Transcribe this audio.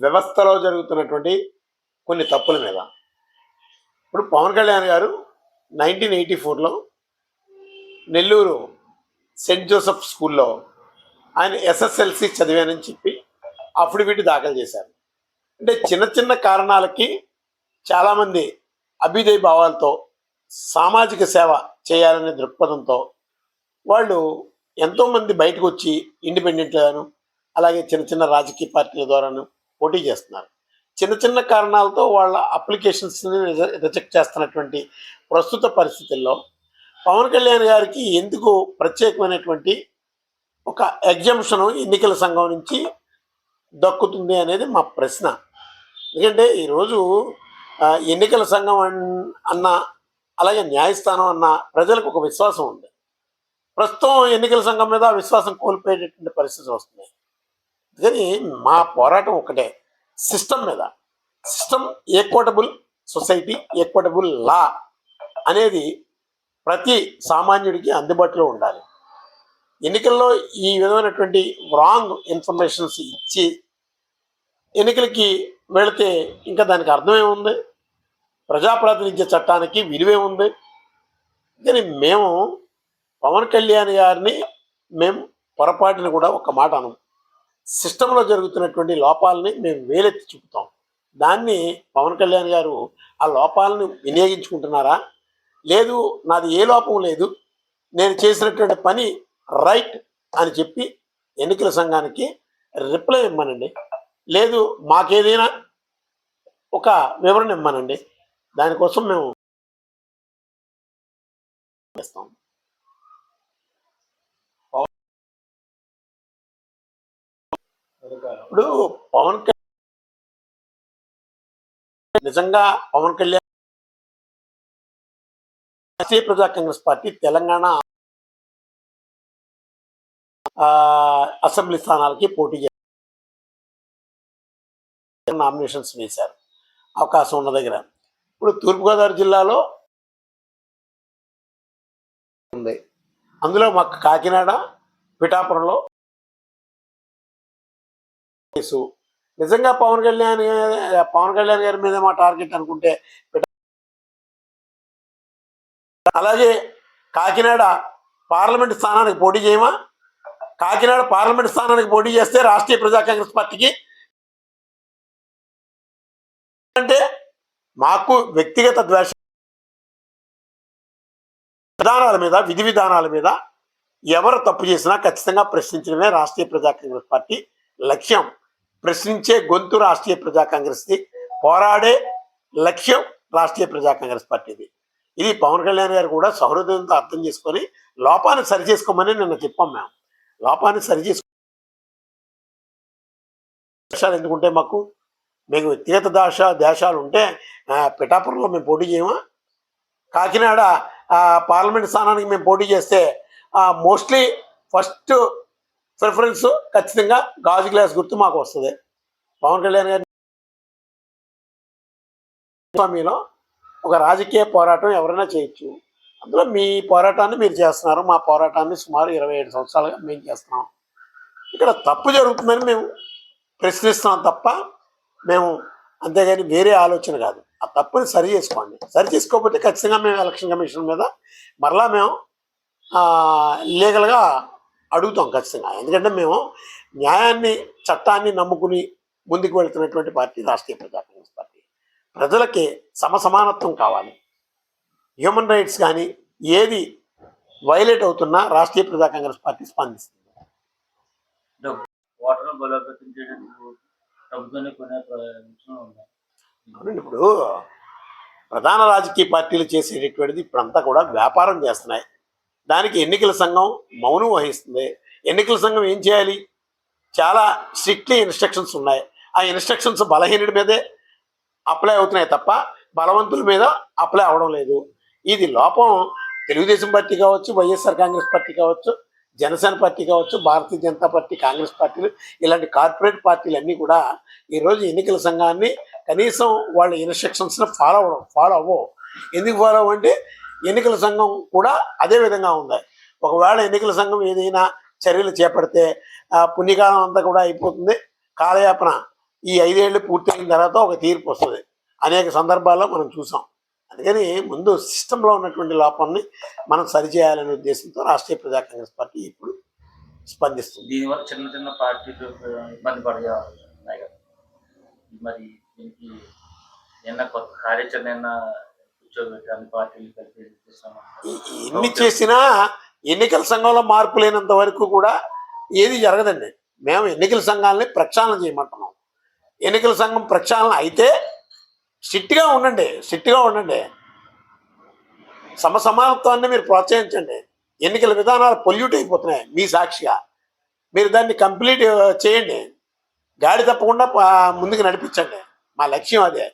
వ్యవస్థలో జరుగుతున్నటువంటి కొన్ని తప్పుల మీద. ఇప్పుడు పవన్ కళ్యాణ్ గారు 1984లో నెల్లూరు సెయింట్ జోసెఫ్ స్కూల్లో ఆయన ఎస్ఎస్ఎల్సి చదివానని చెప్పి అఫిడవిట్ దాఖలు చేశారు. అంటే చిన్న చిన్న కారణాలకి చాలామంది అభ్యుదయ భావాలతో సామాజిక సేవ చేయాలనే దృక్పథంతో వాళ్ళు ఎంతోమంది బయటకు వచ్చి ఇండిపెండెంట్గాను అలాగే చిన్న చిన్న రాజకీయ పార్టీల ద్వారాను పోటీ చేస్తున్నారు. చిన్న చిన్న కారణాలతో వాళ్ళ అప్లికేషన్స్ని రిజెక్ట్ చేస్తున్నటువంటి ప్రస్తుత పరిస్థితుల్లో పవన్ కళ్యాణ్ గారికి ఎందుకు ప్రత్యేకమైనటువంటి ఒక ఎగ్జంప్షన్ ఎన్నికల సంఘం నుంచి దక్కుతుంది అనేది మా ప్రశ్న. ఎందుకంటే ఈరోజు ఎన్నికల సంఘం అన్న అలాగే న్యాయస్థానం అన్న ప్రజలకు ఒక విశ్వాసం ఉంది. ప్రస్తుతం ఎన్నికల సంఘం మీద విశ్వాసం కోల్పోయేటటువంటి పరిస్థితులు వస్తున్నాయి. కానీ మా పోరాటం ఒకటే, సిస్టమ్ మీద. సిస్టమ్ ఈక్వటబుల్ సొసైటీ, ఈక్వటబుల్ లా అనేది ప్రతి సామాన్యుడికి అందుబాటులో ఉండాలి. ఎన్నికల్లో ఈ విధమైనటువంటి రాంగ్ ఇన్ఫర్మేషన్స్ ఇచ్చి ఎన్నికలకి వెళితే ఇంకా దానికి అర్థమేముంది? ప్రజాప్రాతినిధ్య చట్టానికి విలువే ఉంది. కానీ మేము పవన్ కళ్యాణ్ గారిని మేము పొరపాటుని కూడా ఒక మాట అనం. సిస్టంలో జరుగుతున్నటువంటి లోపాలని మేము వేలెత్తి చూపుతాం. దాన్ని పవన్ కళ్యాణ్ గారు ఆ లోపాలను వినియోగించుకుంటున్నారా? లేదు, నాది ఏ లోపం లేదు, నేను చేసినటువంటి పని రైట్ అని చెప్పి ఎన్నికల సంఘానికి రిప్లై ఇమ్మనండి. లేదు, మాకేదైనా ఒక వివరణ ఇమ్మనండి. దానికోసం మేము చేస్తాం. ఇప్పుడు పవన్ నిజంగా పవన్ కళ్యాణ్ రాష్ట్రీయ ప్రజా కాంగ్రెస్ పార్టీ తెలంగాణ అసెంబ్లీ స్థానాలకి పోటీ చేశారు, నామినేషన్స్ వేశారు అవకాశం ఉన్న దగ్గర. ఇప్పుడు తూర్పుగోదావరి జిల్లాలో ఉంది, అందులో మాకు కాకినాడ, పిఠాపురంలో నిజంగా పవన్ కళ్యాణ్ గారి మీద మా టార్గెట్ అనుకుంటే, అలాగే కాకినాడ పార్లమెంట్ స్థానానికి పోటీ చేయమా? కాకినాడ పార్లమెంట్ స్థానానికి పోటీ చేస్తే రాష్ట్రీయ ప్రజా కాంగ్రెస్ పార్టీకి అంటే మాకు వ్యక్తిగత ద్వేష విధానాల మీద, విధి విధానాల మీద ఎవరు తప్పు చేసినా ఖచ్చితంగా ప్రశ్నించడమే రాష్ట్రీయ ప్రజా కాంగ్రెస్ పార్టీ లక్ష్యం. ప్రశ్నించే గొంతు రాష్ట్రీయ ప్రజా కాంగ్రెస్ది, పోరాడే లక్ష్యం రాష్ట్రీయ ప్రజా కాంగ్రెస్ పార్టీది. ఇది పవన్ కళ్యాణ్ గారు కూడా సహృదయంతో అర్థం చేసుకొని లోపాన్ని సరిచేసుకోమని నిన్న చెప్పాం. మేము లోపాన్ని సరిచేసుకో ఎందుకుంటే మీకు వ్యక్తిగత దేశాలు ఉంటే పిఠాపురంలో మేము పోటీ చేయమా? కాకినాడ పార్లమెంట్ స్థానానికి మేము పోటీ చేస్తే మోస్ట్లీ ఫస్ట్ ప్రిఫరెన్స్ ఖచ్చితంగా గాజు గ్లాస్ గుర్తు మాకు వస్తుంది. పవన్ కళ్యాణ్ గారి స్వామిలో ఒక రాజకీయ పోరాటం ఎవరైనా చేయొచ్చు. అందులో మీ పోరాటాన్ని మీరు చేస్తున్నారు, మా పోరాటాన్ని సుమారు 27 సంవత్సరాలుగా మేము చేస్తున్నాం. ఇక్కడ తప్పు జరుగుతుందని మేము ప్రశ్నిస్తున్నాం తప్ప మేము అంతేగాని వేరే ఆలోచన కాదు. ఆ తప్పుని సరి చేసుకోండి. సరి చేసుకోకపోతే ఖచ్చితంగా మేము ఎలక్షన్ కమిషన్ మీద మరలా మేము లీగల్గా అడుగుతాం ఖచ్చితంగా. ఎందుకంటే మేము న్యాయాన్ని, చట్టాన్ని నమ్ముకుని ముందుకు వెళుతున్నటువంటి పార్టీ రాష్ట్రీయ ప్రజా కాంగ్రెస్ పార్టీ. ప్రజలకి సమసమానత్వం కావాలి. హ్యూమన్ రైట్స్ కానీ ఏది వైలేట్ అవుతున్నా రాష్ట్రీయ ప్రజా కాంగ్రెస్ పార్టీ స్పందిస్తుంది. ఇప్పుడు ప్రధాన రాజకీయ పార్టీలు చేసేటటువంటిది ఇప్పుడంతా కూడా వ్యాపారం చేస్తున్నాయి. దానికి ఎన్నికల సంఘం మౌనం వహిస్తుంది. ఎన్నికల సంఘం ఏం చేయాలి? చాలా స్ట్రిక్ట్లీ ఇన్స్ట్రక్షన్స్ ఉన్నాయి. ఆ ఇన్స్ట్రక్షన్స్ బలహీనుడి మీదే అప్లై అవుతున్నాయి తప్ప బలవంతుల మీద అప్లై అవ్వడం లేదు. ఇది లోపం తెలుగుదేశం పార్టీ కావచ్చు, వైఎస్ఆర్ కాంగ్రెస్ పార్టీ కావచ్చు, జనసేన పార్టీ కావచ్చు, భారతీయ జనతా పార్టీ, కాంగ్రెస్ పార్టీలు, ఇలాంటి కార్పొరేట్ పార్టీలు అన్నీ కూడా ఈరోజు ఎన్నికల సంఘాన్ని కనీసం వాళ్ళ ఇన్స్ట్రక్షన్స్ని ఫాలో అవ్వవు. ఎందుకు ఫాలో అవ్వంటే ఎన్నికల సంఘం కూడా అదే విధంగా ఉంది. ఒకవేళ ఎన్నికల సంఘం ఏదైనా చర్యలు చేపడితే పుణ్యకాలం అంతా కూడా అయిపోతుంది, కాలయాపన ఈ 5 ఏళ్ళు పూర్తయిన తర్వాత ఒక తీర్పు వస్తుంది. అనేక సందర్భాల్లో మనం చూసాం. అందుకని ముందు సిస్టంలో ఉన్నటువంటి లోపాన్ని మనం సరిచేయాలనే ఉద్దేశంతో రాష్ట్రీయ ప్రజా కాంగ్రెస్ పార్టీ ఇప్పుడు స్పందిస్తుంది. దీనివల్ల చిన్న చిన్న పార్టీలు ఇబ్బంది పడే ఉన్నాయి కదా. మరి దీనికి ఏమన్నా కొత్త కార్యాచరణ ఏమన్నా కూర్చోబెట్టి అన్ని పార్టీలు కలిపి చేస్తామా? ఎన్ని చేసినా ఎన్నికల సంఘంలో మార్పు లేనంత వరకు కూడా ఏది జరగదండి. మేము ఎన్నికల సంఘాలని ప్రక్షాళన చేయమంటున్నాం. ఎన్నికల సంఘం ప్రక్షాళన అయితే స్ట్రిక్ట్గా ఉండండి. సమసమానత్వాన్ని మీరు ప్రోత్సహించండి. ఎన్నికల విధానాలు పొల్యూట్ అయిపోతున్నాయి మీ సాక్షిగా. మీరు దాన్ని కంప్లీట్ చేయండి. గాడి తప్పకుండా ముందుకు నడిపించండి. మా లక్ష్యం అదే.